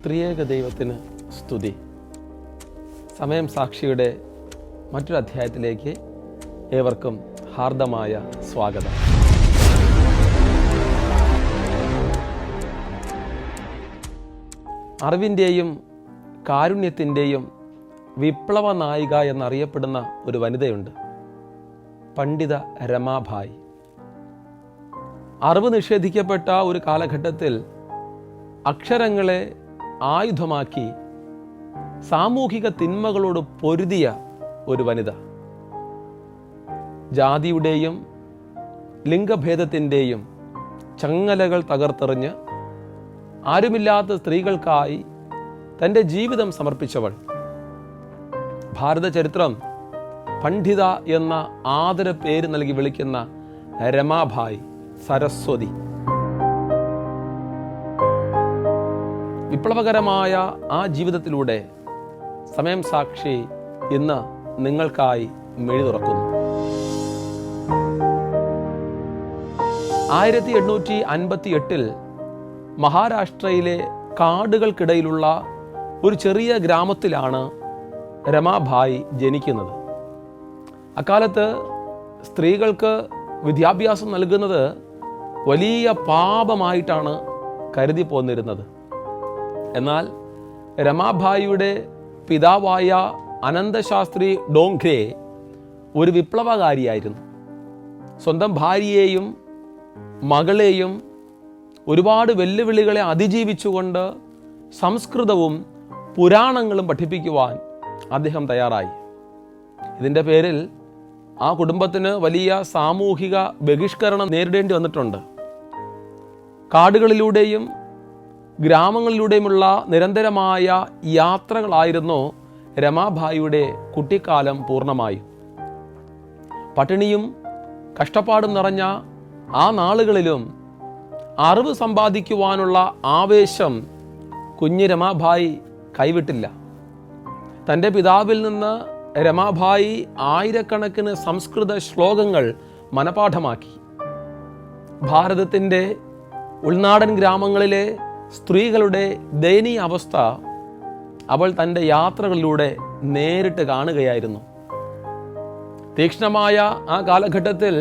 ത്രിയേക ദൈവത്തിന് സ്തുതി. സമയം സാക്ഷിയുടെ മറ്റൊരു അധ്യായത്തിലേക്ക് ഏവർക്കും ഹാർദമായ സ്വാഗതം. അറിവിൻ്റെയും കാരുണ്യത്തിൻ്റെയും വിപ്ലവ നായിക എന്നറിയപ്പെടുന്ന ഒരു വനിതയുണ്ട്, പണ്ഡിത രമാഭായ്. അറിവ് നിഷേധിക്കപ്പെട്ട ഒരു കാലഘട്ടത്തിൽ അക്ഷരങ്ങളെ ആയുധമാക്കി സാമൂഹിക തിന്മകളോട് പൊരുതിയ ഒരു വനിത. ജാതിയുടെയും ലിംഗഭേദത്തിൻ്റെയും ചങ്ങലകൾ തകർത്തെറിഞ്ഞ് ആരുമില്ലാത്ത സ്ത്രീകൾക്കായി തൻ്റെ ജീവിതം സമർപ്പിച്ചവൾ. ഭാരത ചരിത്രം പണ്ഡിത എന്ന ആദര പേര് നൽകി വിളിക്കുന്ന രമാഭായ്, സരസ്വതി. വിപ്ലവകരമായ ആ ജീവിതത്തിലൂടെ സമയം സാക്ഷി ഇന്ന് നിങ്ങൾക്കായി മിഴി തുറക്കുന്നു. 1858 മഹാരാഷ്ട്രയിലെ കാടുകൾക്കിടയിലുള്ള ഒരു ചെറിയ ഗ്രാമത്തിലാണ് രമാഭായ് ജനിക്കുന്നത്. അക്കാലത്ത് സ്ത്രീകൾക്ക് വിദ്യാഭ്യാസം നൽകുന്നത് വലിയ പാപമായിട്ടാണ് കരുതി പോന്നിരുന്നത്. എന്നാൽ രമാഭായിയുടെ പിതാവായ അനന്തശാസ്ത്രി ഡോങ്ക്രെ ഒരു വിപ്ലവകാരിയായിരുന്നു. സ്വന്തം ഭാര്യയെയും മകളെയും ഒരുപാട് വെല്ലുവിളികളെ അതിജീവിച്ചുകൊണ്ട് സംസ്കൃതവും പുരാണങ്ങളും പഠിപ്പിക്കുവാൻ അദ്ദേഹം തയ്യാറായി. ഇതിൻ്റെ പേരിൽ ആ കുടുംബത്തിന് വലിയ സാമൂഹിക ബഹിഷ്കരണം നേരിടേണ്ടി വന്നിട്ടുണ്ട്. കാടുകളിലൂടെയും ഗ്രാമങ്ങളിലൂടെയുമുള്ള നിരന്തരമായ യാത്രകളായിരുന്നു രമാഭായിയുടെ കുട്ടിക്കാലം പൂർണ്ണമായും. പട്ടിണിയും കഷ്ടപ്പാടും നിറഞ്ഞ ആ നാളുകളിലും അറിവ് സമ്പാദിക്കുവാനുള്ള ആവേശം കുഞ്ഞ് രമാഭായി കൈവിട്ടില്ല. തൻ്റെ പിതാവിൽ നിന്ന് രമാഭായി ആയിരക്കണക്കിന് സംസ്കൃത ശ്ലോകങ്ങൾ മനപാഠമാക്കി. ഭാരതത്തിൻ്റെ ഉൾനാടൻ ഗ്രാമങ്ങളിലെ സ്ത്രീകളുടെ ദയനീയ അവസ്ഥ അവൾ തൻ്റെ യാത്രകളിലൂടെ നേരിട്ട് കാണുകയായിരുന്നു. തീക്ഷ്ണമായ ആ കാലഘട്ടത്തിൽ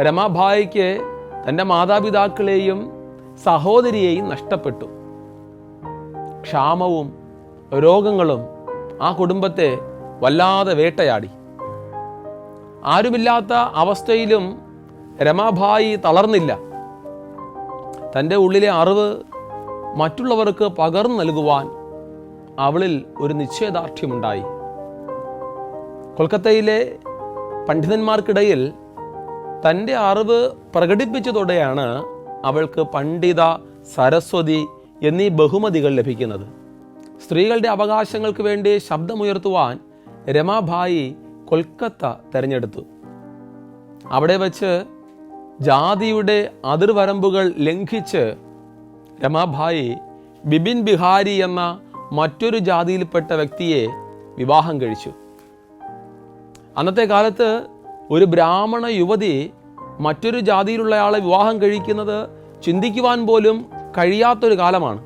രമാഭായിക്ക് തൻ്റെ മാതാപിതാക്കളെയും സഹോദരിയെയും നഷ്ടപ്പെട്ടു. ക്ഷാമവും രോഗങ്ങളും ആ കുടുംബത്തെ വല്ലാതെ വേട്ടയാടി. ആരുമില്ലാത്ത അവസ്ഥയിലും രമാഭായി തളർന്നില്ല. തൻ്റെ ഉള്ളിലെ അറിവ് മറ്റുള്ളവർക്ക് പകർന്നു നൽകുവാൻ അവളിൽ ഒരു നിശ്ചയദാർഢ്യമുണ്ടായി. കൊൽക്കത്തയിലെ പണ്ഡിതന്മാർക്കിടയിൽ തൻ്റെ അറിവ് പ്രകടിപ്പിച്ചതോടെയാണ് അവൾക്ക് പണ്ഡിത, സരസ്വതി എന്നീ ബഹുമതികൾ ലഭിക്കുന്നത്. സ്ത്രീകളുടെ അവകാശങ്ങൾക്ക് വേണ്ടി ശബ്ദമുയർത്തുവാൻ രമാഭായി കൊൽക്കത്ത തിരഞ്ഞെടുത്തു. അവിടെ വച്ച് ജാതിയുടെ അതിർവരമ്പുകൾ ലംഘിച്ച് രമാഭായി ബിപിൻ ബിഹാരി എന്ന മറ്റൊരു ജാതിയിൽപ്പെട്ട വ്യക്തിയെ വിവാഹം കഴിച്ചു. അന്നത്തെ കാലത്ത് ഒരു ബ്രാഹ്മണ യുവതി മറ്റൊരു ജാതിയിലുള്ളയാളെ വിവാഹം കഴിക്കുന്നത് ചിന്തിക്കുവാൻ പോലും കഴിയാത്തൊരു കാലമാണ്.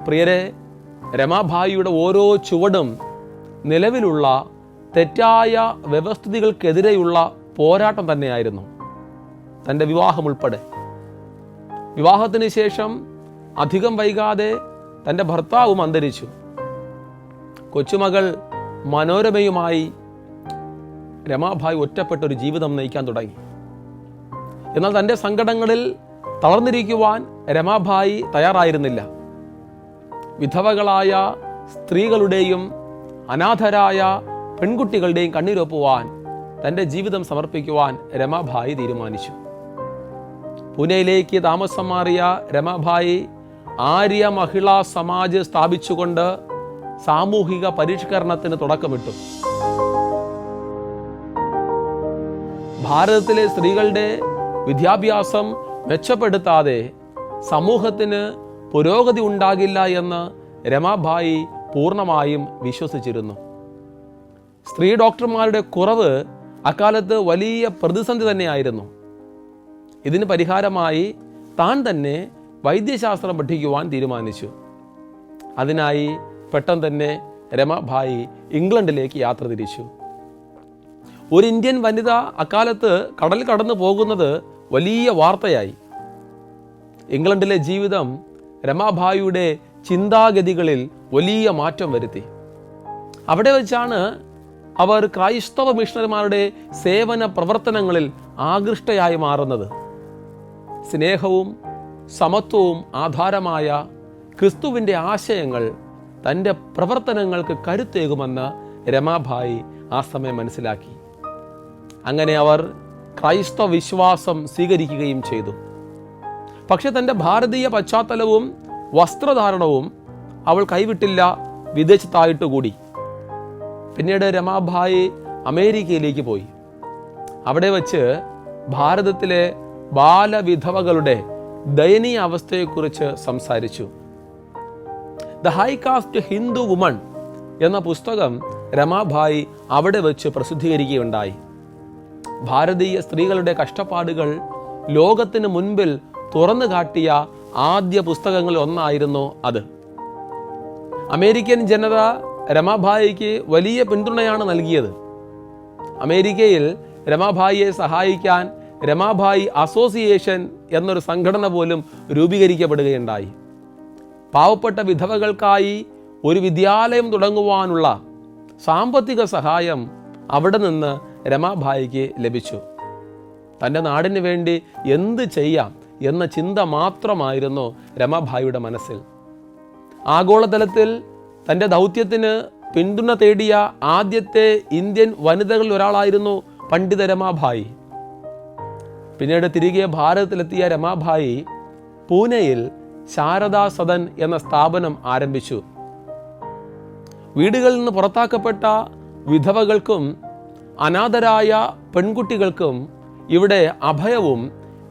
പ്രിയരെ, രമാഭായിയുടെ ഓരോ ചുവടും നിലവിലുള്ള തെറ്റായ വ്യവസ്ഥിതികൾക്കെതിരെയുള്ള പോരാട്ടം തന്നെയായിരുന്നു. തൻ്റെ വിവാഹം ഉൾപ്പെടെ. വിവാഹത്തിന് ശേഷം അധികം വൈകാതെ തൻ്റെ ഭർത്താവും അന്തരിച്ചു. കൊച്ചുമകൾ മനോരമയുമായി രമാഭായ് ഒറ്റപ്പെട്ടൊരു ജീവിതം നയിക്കാൻ തുടങ്ങി. എന്നാൽ തൻ്റെ സങ്കടങ്ങളിൽ തളർന്നിരിക്കുവാൻ രമാഭായ് തയ്യാറായിരുന്നില്ല. വിധവകളായ സ്ത്രീകളുടെയും അനാഥരായ പെൺകുട്ടികളുടെയും കണ്ണീരൊപ്പുവാൻ തൻ്റെ ജീവിതം സമർപ്പിക്കുവാൻ രമാഭായി തീരുമാനിച്ചു. പൂനെയിലേക്ക് താമസം മാറിയ രമാഭായി ആര്യ മഹിളാ സമാജ് സ്ഥാപിച്ചുകൊണ്ട് സാമൂഹിക പരിഷ്കരണത്തിന് തുടക്കമിട്ടു. ഭാരതത്തിലെ സ്ത്രീകളുടെ വിദ്യാഭ്യാസം മെച്ചപ്പെടുത്താതെ സമൂഹത്തിന് പുരോഗതി ഉണ്ടാകില്ല എന്ന് രമാഭായി പൂർണ്ണമായും വിശ്വസിച്ചിരുന്നു. സ്ത്രീ ഡോക്ടർമാരുടെ കുറവ് അക്കാലത്ത് വലിയ പ്രതിസന്ധി തന്നെയായിരുന്നു. ഇതിന് പരിഹാരമായി താൻ തന്നെ വൈദ്യശാസ്ത്രം പഠിക്കുവാൻ തീരുമാനിച്ചു. അതിനായി പെട്ടെന്ന് തന്നെ രമാഭായി ഇംഗ്ലണ്ടിലേക്ക് യാത്ര തിരിച്ചു. ഒരു ഇന്ത്യൻ വനിത അക്കാലത്ത് കടൽ കടന്നു പോകുന്നത് വലിയ വാർത്തയായി. ഇംഗ്ലണ്ടിലെ ജീവിതം രമാഭായിയുടെ ചിന്താഗതികളിൽ വലിയ മാറ്റം വരുത്തി. അവിടെ വെച്ചാണ് അവർ ക്രൈസ്തവ മിഷണറിമാരുടെ സേവന പ്രവർത്തനങ്ങളിൽ ആകൃഷ്ടയായി മാറുന്നത്. സ്നേഹവും സമത്വവും ആധാരമായ ക്രിസ്തുവിൻ്റെ ആശയങ്ങൾ തൻ്റെ പ്രവർത്തനങ്ങൾക്ക് കരുത്തേകുമെന്ന് രമാഭായി ആ സമയം മനസ്സിലാക്കി. അങ്ങനെ അവർ ക്രൈസ്തവ വിശ്വാസം സ്വീകരിക്കുകയും ചെയ്തു. പക്ഷെ തൻ്റെ ഭാരതീയ പശ്ചാത്തലവും വസ്ത്രധാരണവും അവൾ കൈവിട്ടില്ല, വിദേശത്തായിട്ടുകൂടി. പിന്നീട് രമാഭായി അമേരിക്കയിലേക്ക് പോയി. അവിടെ വച്ച് ഭാരതത്തിലെ ബാലവിധവകളുടെ ദയനീയ അവസ്ഥയെക്കുറിച്ച് സംസാരിച്ചു. The high cast Hindu woman എന്ന പുസ്തകം രമാഭായി അവിടെ വെച്ച് പ്രസിദ്ധീകരിക്കുകയുണ്ടായി. ഭാരതീയ സ്ത്രീകളുടെ കഷ്ടപ്പാടുകൾ ലോകത്തിന് മുൻപിൽ തുറന്നു കാട്ടിയ ആദ്യ പുസ്തകങ്ങളിൽ ഒന്നായിരുന്നു അത്. അമേരിക്കൻ ജനത രമാഭായിക്ക് വലിയ പിന്തുണയാണ് നൽകിയത്. അമേരിക്കയിൽ രമാഭായിയെ സഹായിക്കാൻ രമാഭായി അസോസിയേഷൻ എന്നൊരു സംഘടന പോലും രൂപീകരിക്കപ്പെടുകയുണ്ടായി. പാവപ്പെട്ട വിധവകൾക്കായി ഒരു വിദ്യാലയം തുടങ്ങുവാനുള്ള സാമ്പത്തിക സഹായം അവിടെ നിന്ന് രമാഭായിക്ക് ലഭിച്ചു. തൻ്റെ നാടിന് വേണ്ടി എന്ത് ചെയ്യാം എന്ന ചിന്ത മാത്രമായിരുന്നു രമാഭായിയുടെ മനസ്സിൽ. ആഗോളതലത്തിൽ തൻ്റെ ദൗത്യത്തിന് പിന്തുണ തേടിയ ആദ്യത്തെ ഇന്ത്യൻ വനിതകളിൽ ഒരാളായിരുന്നു പണ്ഡിത രമാഭായി. പിന്നീട് തിരികെ ഭാരതത്തിലെത്തിയ രമാഭായി പൂനെയിൽ ശാരദാ സദൻ എന്ന സ്ഥാപനം ആരംഭിച്ചു. വീടുകളിൽ നിന്ന് പുറത്താക്കപ്പെട്ട വിധവകൾക്കും അനാഥരായ പെൺകുട്ടികൾക്കും ഇവിടെ അഭയവും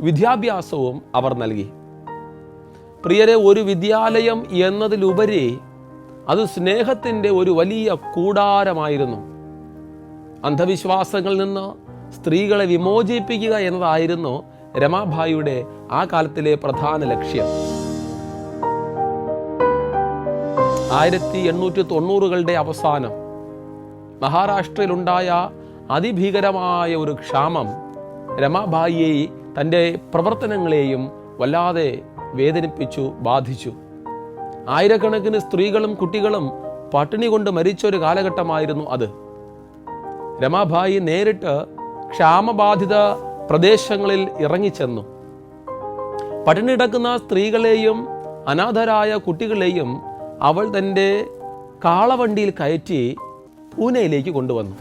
വിദ്യാഭ്യാസവും അവർ നൽകി. പ്രിയരെ, ഒരു വിദ്യാലയം എന്നതിലുപരി അത് സ്നേഹത്തിൻ്റെ ഒരു വലിയ കൂടാരമായിരുന്നു. അന്ധവിശ്വാസങ്ങളിൽ നിന്ന് സ്ത്രീകളെ വിമോചിപ്പിക്കുക എന്നതായിരുന്നു രമാഭായിയുടെ ആ കാലത്തിലെ പ്രധാന ലക്ഷ്യം. 1890കളുടെ അവസാനം മഹാരാഷ്ട്രയിലുണ്ടായ അതിഭീകരമായ ഒരു ക്ഷാമം രമാഭായിയെ തൻ്റെ പ്രവർത്തനങ്ങളെയും വല്ലാതെ വേദനിപ്പിച്ചു, ബാധിച്ചു. ആയിരക്കണക്കിന് സ്ത്രീകളും കുട്ടികളും പട്ടിണി കൊണ്ട് മരിച്ചൊരു കാലഘട്ടമായിരുന്നു അത്. രമാഭായി നേരിട്ട് ക്ഷാമബാധിത പ്രദേശങ്ങളിൽ ഇറങ്ങിച്ചെന്നു. പട്ടിണി കിടക്കുന്ന സ്ത്രീകളെയും അനാഥരായ കുട്ടികളെയും അവൾ തൻ്റെ കാളവണ്ടിയിൽ കയറ്റി പൂനെയിലേക്ക് കൊണ്ടുവന്നു.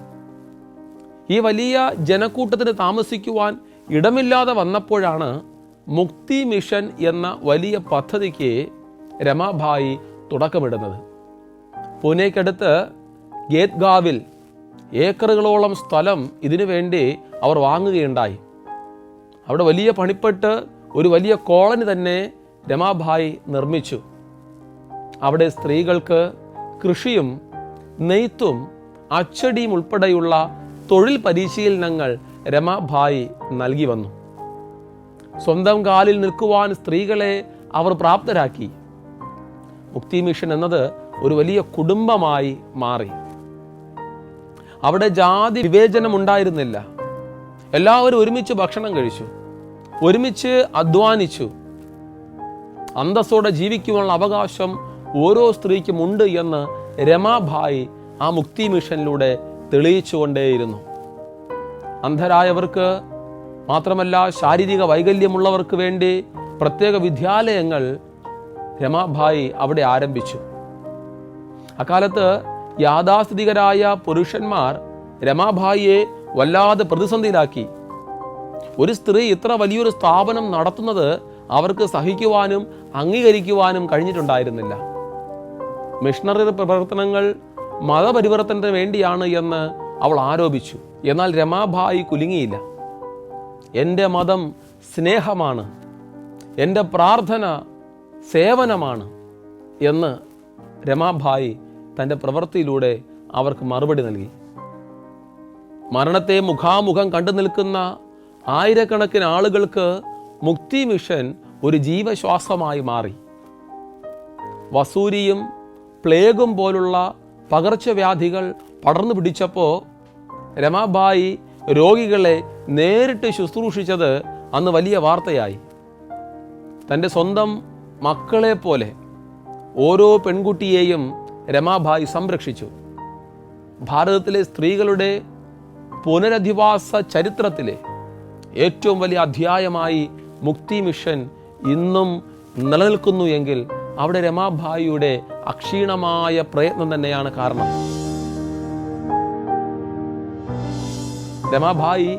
ഈ വലിയ ജനക്കൂട്ടത്തിന് താമസിക്കുവാൻ ഇടമില്ലാതെ വന്നപ്പോഴാണ് മുക്തി മിഷൻ എന്ന വലിയ പദ്ധതിക്ക് രമാഭായി തുടക്കമിടുന്നത്. പൂനെക്കടുത്ത് ഗേത്ഗാവിൽ ഏക്കറുകളോളം സ്ഥലം ഇതിനു വേണ്ടി അവർ വാങ്ങുകയുണ്ടായി. അവിടെ വലിയ പണിപ്പെട്ട് ഒരു വലിയ കോളനി തന്നെ രമാഭായി നിർമ്മിച്ചു. അവിടെ സ്ത്രീകൾക്ക് കൃഷിയും നെയ്ത്തും അച്ചടിയും ഉൾപ്പെടെയുള്ള തൊഴിൽ പരിശീലനങ്ങൾ രമാഭായി നൽകി വന്നു. സ്വന്തം കാലിൽ നിൽക്കുവാൻ സ്ത്രീകളെ അവർ പ്രാപ്തരാക്കി. മുക്തി മിഷൻ എന്നത് ഒരു വലിയ കുടുംബമായി മാറി. അവിടെ ജാതി വിവേചനം ഉണ്ടായിരുന്നില്ല. എല്ലാവരും ഒരുമിച്ച് ഭക്ഷണം കഴിച്ചു, ഒരുമിച്ച് അധ്വാനിച്ചു. അന്തസ്സോടെ ജീവിക്കുവാനുള്ള അവകാശം ഓരോ സ്ത്രീക്കും ഉണ്ട് എന്ന് രമാഭായി ആ മുക്തി മിഷനിലൂടെ തെളിയിച്ചുകൊണ്ടേയിരുന്നു. അന്ധരായവർക്ക് മാത്രമല്ല, ശാരീരിക വൈകല്യമുള്ളവർക്ക് വേണ്ടി പ്രത്യേക വിദ്യാലയങ്ങൾ രമാഭായി അവിടെ ആരംഭിച്ചു. അക്കാലത്ത് യാഥാസ്ഥിതികരായ പുരുഷന്മാർ രമാഭായിയെ വല്ലാതെ പ്രതിസന്ധിയിലാക്കി. ഒരു സ്ത്രീ ഇത്ര വലിയൊരു സ്ഥാപനം നടത്തുന്നത് അവർക്ക് സഹിക്കുവാനും അംഗീകരിക്കുവാനും കഴിഞ്ഞിട്ടുണ്ടായിരുന്നില്ല. മിഷണറി പ്രവർത്തനങ്ങൾ മതപരിവർത്തനത്തിന് വേണ്ടിയാണ് എന്ന് അവൾ ആരോപിച്ചു. എന്നാൽ രമാഭായി കുലുങ്ങിയില്ല. എൻ്റെ മതം സ്നേഹമാണ്, എൻ്റെ പ്രാർത്ഥന സേവനമാണ് എന്ന് രമാഭായി തൻ്റെ പ്രവൃത്തിയിലൂടെ അവർക്ക് മറുപടി നൽകി. മരണത്തെ മുഖാമുഖം കണ്ടു നിൽക്കുന്ന ആയിരക്കണക്കിന് ആളുകൾക്ക് മുക്തി മിഷൻ ഒരു ജീവശ്വാസമായി മാറി. വസൂരിയും പ്ലേഗും പോലുള്ള പകർച്ചവ്യാധികൾ പടർന്നു പിടിച്ചപ്പോൾ രമാബായി രോഗികളെ നേരിട്ട് ശുശ്രൂഷിച്ചത് അന്ന് വലിയ വാർത്തയായി. തൻ്റെ സ്വന്തം മക്കളെ പോലെ ഓരോ പെൺകുട്ടിയെയും രമാബായി സംരക്ഷിച്ചു. ഭാരതത്തിലെ സ്ത്രീകളുടെ പുനരധിവാസ ചരിത്രത്തിലെ ഏറ്റവും വലിയ അധ്യായമായി മുക്തി മിഷൻ ഇന്നും നിലനിൽക്കുന്നു എങ്കിൽ അവിടെ രമാബായിയുടെ അക്ഷീണമായ പ്രയത്നം തന്നെയാണ് കാരണം. രമാബായി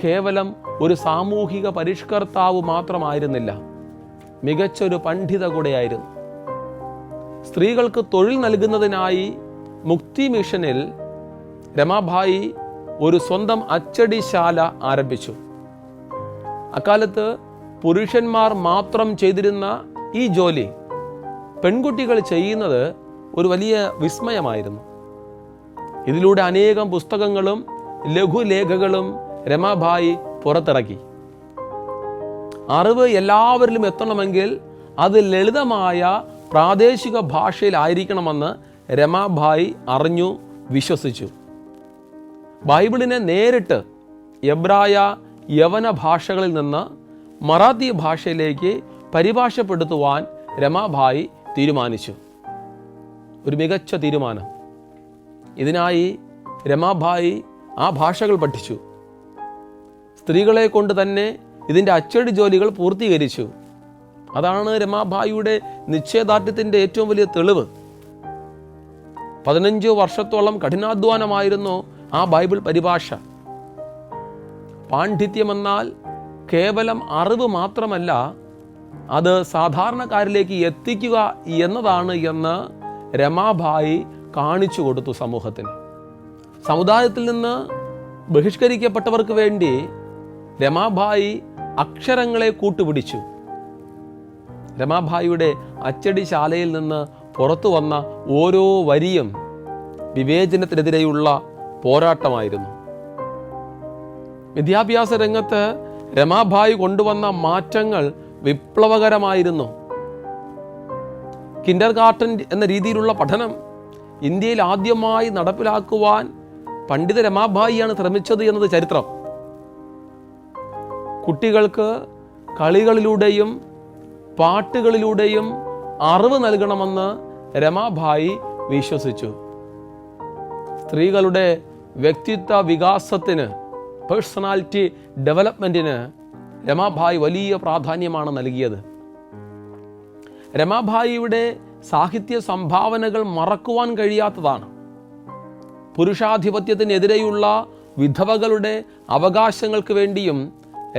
കേവലം ഒരു സാമൂഹിക പരിഷ്കർത്താവ് മാത്രമായിരുന്നില്ല, മികച്ചൊരു പണ്ഡിത കൂടെയായിരുന്നു. സ്ത്രീകൾക്ക് തൊഴിൽ നൽകുന്നതിനായി മുക്തി മിഷനിൽ രമാബായി ഒരു സ്വന്തം അച്ചടിശാല ആരംഭിച്ചു. അക്കാലത്ത് പുരുഷന്മാർ മാത്രം ചെയ്തിരുന്ന ഈ ജോലി പെൺകുട്ടികൾ ചെയ്യുന്നത് ഒരു വലിയ വിസ്മയമായിരുന്നു. ഇതിലൂടെ അനേകം പുസ്തകങ്ങളും ലഘുലേഖകളും രമാബായി പുറത്തിറക്കി. അറിവ് എല്ലാവരിലും എത്തണമെങ്കിൽ അത് ലളിതമായ പ്രാദേശിക ഭാഷയിലായിരിക്കണമെന്ന് രമാബായി അറിഞ്ഞു, വിശ്വസിച്ചു. ബൈബിളിനെ നേരിട്ട് എബ്രായ യവന ഭാഷകളിൽ നിന്ന് മറാത്തി ഭാഷയിലേക്ക് പരിഭാഷപ്പെടുത്തുവാൻ രമാബായി തീരുമാനിച്ചു. ഒരു മികച്ച തീരുമാനം. ഇതിനായി രമാബായി ആ ഭാഷകൾ പഠിച്ചു. സ്ത്രീകളെ കൊണ്ട് തന്നെ ഇതിൻ്റെ അച്ചടി ജോലികൾ പൂർത്തീകരിച്ചു. അതാണ് രമാബായിയുടെ നിശ്ചയദാർഢ്യത്തിൻ്റെ ഏറ്റവും വലിയ തെളിവ്. 15 വർഷത്തോളം കഠിനാധ്വാനമായിരുന്നു ആ ബൈബിൾ പരിഭാഷ. പാണ്ഡിത്യമെന്നാൽ കേവലം അറിവ് മാത്രമല്ല, അത് സാധാരണക്കാരിലേക്ക് എത്തിക്കുക എന്നതാണ് എന്ന് രമാബായി കാണിച്ചു കൊടുത്തു സമൂഹത്തിന്. സമുദായത്തിൽ നിന്ന് ബഹിഷ്കരിക്കപ്പെട്ടവർക്ക് വേണ്ടി രമാബായി അക്ഷരങ്ങളെ കൂട്ടുപിടിച്ചു. രമാബായിയുടെ അച്ചടിശാലയിൽ നിന്ന് പുറത്തു വന്ന ഓരോ വരിയും വിവേചനത്തിനെതിരെയുള്ള പോരാട്ടമായിരുന്നു. വിദ്യാഭ്യാസ രംഗത്ത് രമാബായി കൊണ്ടുവന്ന മാറ്റങ്ങൾ വിപ്ലവകരമായിരുന്നു. കിൻഡർ ഗാർട്ടൻ എന്ന രീതിയിലുള്ള പഠനം ഇന്ത്യയിൽ ആദ്യമായി നടപ്പിലാക്കുവാൻ പണ്ഡിത രമാബായിയാണ് ശ്രമിച്ചത് എന്നത് ചരിത്രം. കുട്ടികൾക്ക് കളികളിലൂടെയും പാട്ടുകളിലൂടെയും അറിവ് നൽകണമെന്ന് രമാബായി വിശ്വസിച്ചു. സ്ത്രീകളുടെ വ്യക്തിത്വ വികാസത്തിന്, പേഴ്സണാലിറ്റി ഡെവലപ്മെൻറ്റിന് രമാബായി വലിയ പ്രാധാന്യമാണ് നൽകിയത്. രമാബായിയുടെ സാഹിത്യ സംഭാവനകൾ മറക്കുവാൻ കഴിയാത്തതാണ്. പുരുഷാധിപത്യത്തിനെതിരെയുള്ള വിധവകളുടെ അവകാശങ്ങൾക്ക് വേണ്ടിയും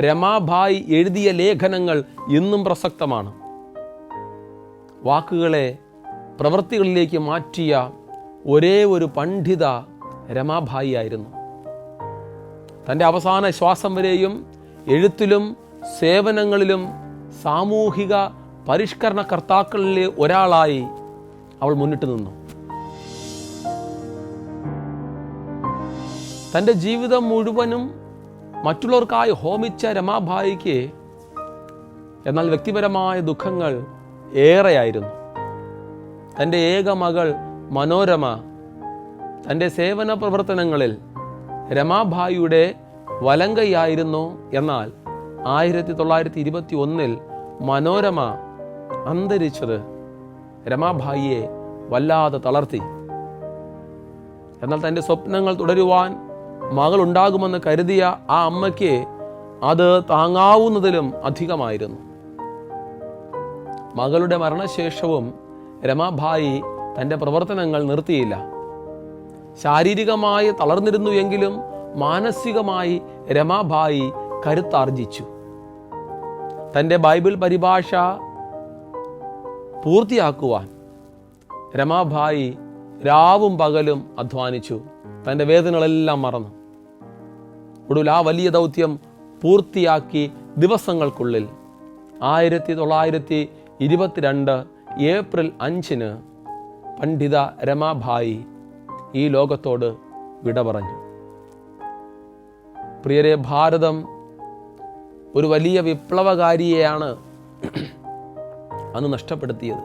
രമാബായി എഴുതിയ ലേഖനങ്ങൾ ഇന്നും പ്രസക്തമാണ്. വാക്കുകളെ പ്രവൃത്തികളിലേക്ക് മാറ്റിയ ഒരേ ഒരു പണ്ഡിത രമാബായി ആയിരുന്നു. തൻ്റെ അവസാന ശ്വാസം വരെയും എഴുത്തിലും സേവനങ്ങളിലും സാമൂഹിക പരിഷ്കരണകർത്താക്കളിലെ ഒരാളായി അവൾ മുന്നിട്ട് നിന്നു. തൻ്റെ ജീവിതം മുഴുവനും മറ്റുള്ളവർക്കായി ഹോമിച്ച രമാബായിക്ക് എന്നാൽ വ്യക്തിപരമായ ദുഃഖങ്ങൾ ഏറെയായിരുന്നു. തൻ്റെ ഏക മകൾ മനോരമ തൻ്റെ സേവന പ്രവർത്തനങ്ങളിൽ രമാബായിയുടെ വലങ്കയായിരുന്നു. എന്നാൽ 1921 മനോരമ അന്തരിച്ചത് രമാബായിയെ വല്ലാതെ തളർത്തി. എന്നാൽ തൻ്റെ സ്വപ്നങ്ങൾ തുടരുവാൻ മകളുണ്ടാകുമെന്ന് കരുതിയ ആ അമ്മയ്ക്ക് അത് താങ്ങാവുന്നതിലും അധികമായിരുന്നു. മകളുടെ മരണശേഷവും രമാബായി തൻ്റെ പ്രവർത്തനങ്ങൾ നിർത്തിയില്ല. ശാരീരികമായി തളർന്നിരുന്നു എങ്കിലും മാനസികമായി രമാബായി കരുത്താർജിച്ചു. തൻ്റെ ബൈബിൾ പരിഭാഷ പൂർത്തിയാക്കുവാൻ രമാബായി രാവും പകലും അധ്വാനിച്ചു. തൻ്റെ വേദനകളെല്ലാം മറന്നു. ഒടുവിൽ ആ വലിയ ദൗത്യം പൂർത്തിയാക്കി ദിവസങ്ങൾക്കുള്ളിൽ 1922 ഏപ്രിൽ 5 പണ്ഡിത രമാബായി ഈ ലോകത്തോട് വിട പറഞ്ഞു. പ്രിയരെ, ഭാരതം ഒരു വലിയ വിപ്ലവകാരിയെയാണ് അന്ന് നഷ്ടപ്പെടുത്തിയത്.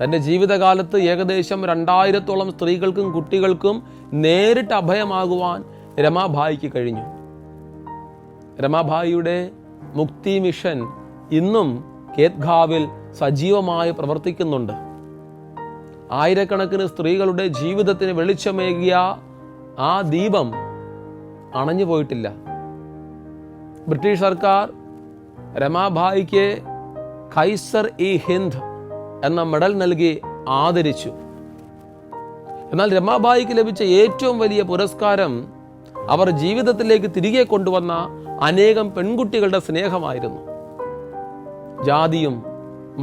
തൻ്റെ ജീവിതകാലത്ത് ഏകദേശം 2000-ഓളം സ്ത്രീകൾക്കും കുട്ടികൾക്കും നേരിട്ട് അഭയമാകുവാൻ രമാഭായിക്ക് കഴിഞ്ഞു. രമാഭായിയുടെ മുക്തി മിഷൻ ഇന്നും കേത്ഗാവിൽ സജീവമായി പ്രവർത്തിക്കുന്നുണ്ട്. ആയിരക്കണക്കിന് സ്ത്രീകളുടെ ജീവിതത്തിന് വെളിച്ചമേകിയ ആ ദീപം അണഞ്ഞു പോയിട്ടില്ല. ബ്രിട്ടീഷ് സർക്കാർ രമാഭായിക്ക് കൈസർ ഇ ഹിന്ദ് എന്ന മെഡൽ നൽകി ആദരിച്ചു. എന്നാൽ രമാഭായിക്ക് ലഭിച്ച ഏറ്റവും വലിയ പുരസ്കാരം അവർ ജീവിതത്തിലേക്ക് തിരികെ കൊണ്ടുവന്ന അനേകം പെൺകുട്ടികളുടെ സ്നേഹമായിരുന്നു. ജാതിയും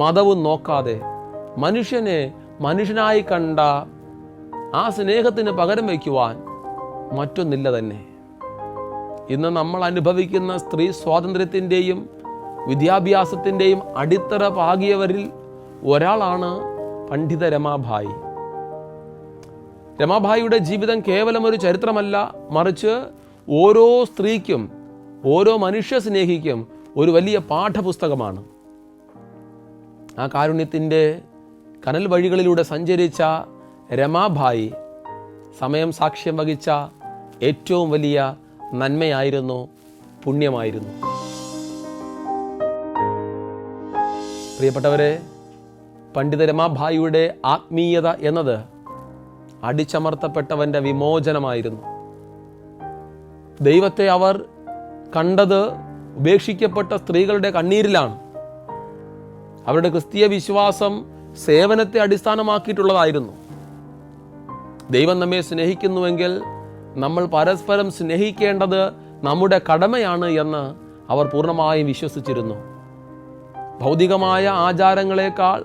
മതവും നോക്കാതെ മനുഷ്യനെ മനുഷ്യനായി കണ്ട ആ സ്നേഹത്തിന് പകരം വയ്ക്കുവാൻ മറ്റൊന്നില്ല തന്നെ. ഇന്ന് നമ്മൾ അനുഭവിക്കുന്ന സ്ത്രീ സ്വാതന്ത്ര്യത്തിൻ്റെയും വിദ്യാഭ്യാസത്തിൻ്റെയും അടിത്തറ പാകിയവരിൽ ഒരാളാണ് പണ്ഡിത രമാഭായി. രമാഭായിയുടെ ജീവിതം കേവലം ഒരു ചരിത്രമല്ല, മറിച്ച് ഓരോ സ്ത്രീക്കും, ഓരോ മനുഷ്യ സ്നേഹിക്കും ഒരു വലിയ പാഠപുസ്തകമാണ്. ആ കാരുണ്യത്തിൻ്റെ കനൽ വഴികളിലൂടെ സഞ്ചരിച്ച രമാഭായി സമയം സാക്ഷ്യം വഹിച്ച ഏറ്റവും വലിയ നന്മയായിരുന്നു, പുണ്യമായിരുന്നു. പ്രിയപ്പെട്ടവരെ, പണ്ഡിത രമാഭായിയുടെ ആത്മീയത എന്നത് അടിച്ചമർത്തപ്പെട്ടവൻ്റെ വിമോചനമായിരുന്നു. ദൈവത്തെ അവർ കണ്ടത് ഉപേക്ഷിക്കപ്പെട്ട സ്ത്രീകളുടെ കണ്ണീരിലാണ്. അവരുടെ ക്രിസ്തീയ വിശ്വാസം സേവനത്തെ അടിസ്ഥാനമാക്കിയിട്ടുള്ളതായിരുന്നു. ദൈവം നമ്മെ സ്നേഹിക്കുന്നുവെങ്കിൽ നമ്മൾ പരസ്പരം സ്നേഹിക്കേണ്ടത് നമ്മുടെ കടമയാണ് എന്ന് അവർ പൂർണ്ണമായും വിശ്വസിച്ചിരുന്നു. ഭൗതികമായ ആചാരങ്ങളെക്കാൾ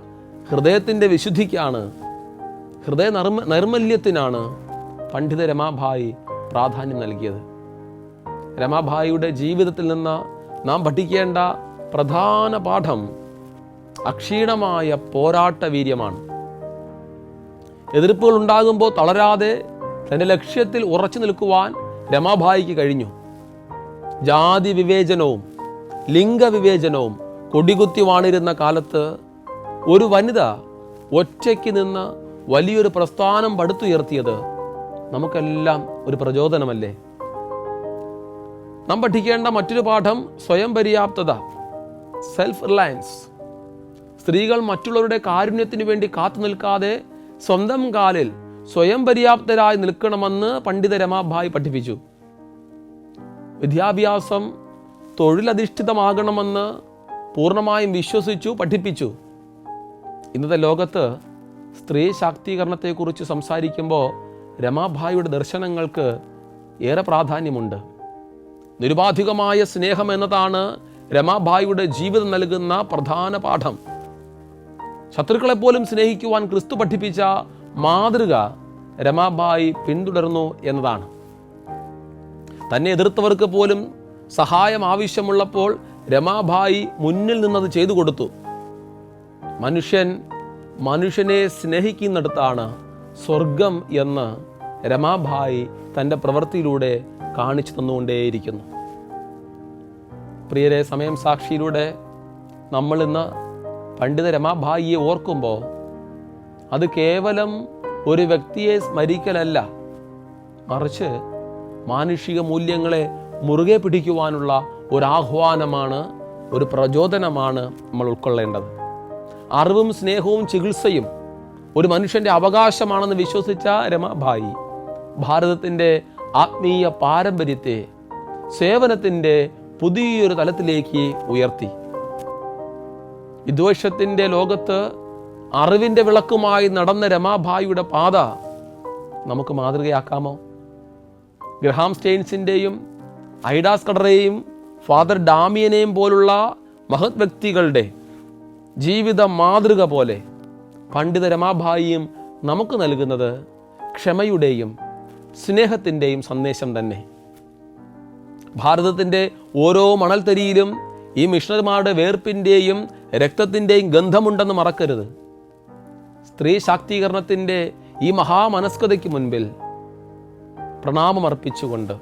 ഹൃദയത്തിൻ്റെ വിശുദ്ധിക്കാണ്, ഹൃദയ നൈർമല്യത്തിനാണ് പണ്ഡിത രമാഭായി പ്രാധാന്യം നൽകിയത്. രമാഭായിയുടെ ജീവിതത്തിൽ നിന്ന് നാം പഠിക്കേണ്ട പ്രധാന പാഠം അക്ഷീണമായ പോരാട്ട വീര്യമാണ്. എതിർപ്പുകൾ ഉണ്ടാകുമ്പോൾ തളരാതെ തൻ്റെ ലക്ഷ്യത്തിൽ ഉറച്ചു നിൽക്കുവാൻ രമാഭായിക്ക് കഴിഞ്ഞു. ജാതി വിവേചനവും ലിംഗവിവേചനവും കൊടികുത്തി വാണിരുന്ന കാലത്ത് ഒരു വനിത ഒറ്റയ്ക്ക് നിന്ന് വലിയൊരു പ്രസ്ഥാനം പടുത്തുയർത്തിയത് നമുക്കെല്ലാം ഒരു പ്രചോദനമല്ലേ? നാം പഠിക്കേണ്ട മറ്റൊരു പാഠം സ്വയം പര്യാപ്തത, സെൽഫ് റിലയൻസ്. സ്ത്രീകൾ മറ്റുള്ളവരുടെ കാരുണ്യത്തിന് വേണ്ടി കാത്തു നിൽക്കാതെ സ്വന്തം കാലിൽ സ്വയം പര്യാപ്തരായി നിൽക്കണമെന്ന് പണ്ഡിത രമാഭായി പഠിപ്പിച്ചു. വിദ്യാഭ്യാസം തൊഴിലധിഷ്ഠിതമാകണമെന്ന് പൂർണ്ണമായും വിശ്വസിച്ചു, പഠിപ്പിച്ചു. ഇന്നത്തെ ലോകത്ത് സ്ത്രീ ശാക്തീകരണത്തെക്കുറിച്ച് സംസാരിക്കുമ്പോൾ രമാഭായിയുടെ ദർശനങ്ങൾക്ക് ഏറെ പ്രാധാന്യമുണ്ട്. നിരുപാധികമായ സ്നേഹം എന്നതാണ് രമാഭായിയുടെ ജീവിതം നൽകുന്ന പ്രധാന പാഠം. ശത്രുക്കളെപ്പോലും സ്നേഹിക്കുവാൻ ക്രിസ്തു പഠിപ്പിച്ച മാതൃക രമാഭായി പിന്തുടർന്നു എന്നതാണ്. തന്നെ എതിർത്തവർക്ക് പോലും സഹായം ആവശ്യമുള്ളപ്പോൾ രമാഭായി മുന്നിൽ നിന്നത് ചെയ്തു കൊടുത്തു. മനുഷ്യനെ സ്നേഹിക്കുന്നിടത്താണ് സ്വർഗം എന്ന് രമാഭായി തൻ്റെ പ്രവൃത്തിയിലൂടെ കാണിച്ചു തന്നുകൊണ്ടേയിരിക്കുന്നു. പ്രിയരെ, സമയം സാക്ഷിയിലൂടെ നമ്മൾ ഇന്ന് പണ്ഡിത രമാഭായിയെ ഓർക്കുമ്പോൾ അത് കേവലം ഒരു വ്യക്തിയെ സ്മരിക്കലല്ല, മറിച്ച് മാനുഷിക മൂല്യങ്ങളെ മുറുകെ പിടിക്കുവാനുള്ള ഒരാഹ്വാനമാണ്, ഒരു പ്രചോദനമാണ് നമ്മൾ ഉൾക്കൊള്ളേണ്ടത്. അറിവും സ്നേഹവും ചികിത്സയും ഒരു മനുഷ്യൻ്റെ അവകാശമാണെന്ന് വിശ്വസിച്ച രമാഭായി ഭാരതത്തിൻ്റെ ആത്മീയ പാരമ്പര്യത്തെ സേവനത്തിൻ്റെ പുതിയൊരു തലത്തിലേക്ക് ഉയർത്തി. വിദ്വേഷത്തിൻ്റെ ലോകത്ത് അറിവിൻ്റെ വിളക്കുമായി നടന്ന രമാഭായിയുടെ പാത നമുക്ക് മാതൃകയാക്കാമോ? ഗ്രഹാം സ്റ്റെയിൻസിൻ്റെയും ഐഡാസ് കഡറയെയും ഫാദർ ഡാമിയനെയും പോലുള്ള മഹത് വ്യക്തികളുടെ ജീവിത മാതൃക പോലെ പണ്ഡിത രമാഭായിയും നമുക്ക് നൽകുന്നത് ക്ഷമയുടെയും സ്നേഹത്തിൻ്റെയും സന്ദേശം തന്നെ. ഭാരതത്തിൻ്റെ ഓരോ മണൽത്തരിയിലും ഈ മിഷണറിമാരുടെ വേർപ്പിൻ്റെയും രക്തത്തിൻ്റെയും ഗന്ധമുണ്ടെന്ന് മറക്കരുത്. സ്ത്രീ ശാക്തീകരണത്തിൻ്റെ ഈ മഹാമനസ്കതയ്ക്ക് മുൻപിൽ പ്രണാമമർപ്പിച്ചുകൊണ്ട്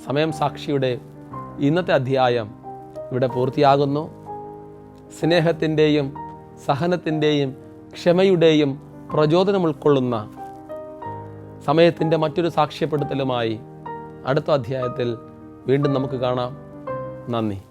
സമയം സാക്ഷിയുടെ ഇന്നത്തെ അധ്യായം ഇവിടെ പൂർത്തിയാകുന്നു. സ്നേഹത്തിൻ്റെയും സഹനത്തിൻ്റെയും ക്ഷമയുടെയും പ്രചോദനം ഉൾക്കൊള്ളുന്ന സമയത്തിൻ്റെ മറ്റൊരു സാക്ഷ്യപ്പെടുത്തലുമായി അടുത്ത അധ്യായത്തിൽ വീണ്ടും നമുക്ക് കാണാം. നന്ദി.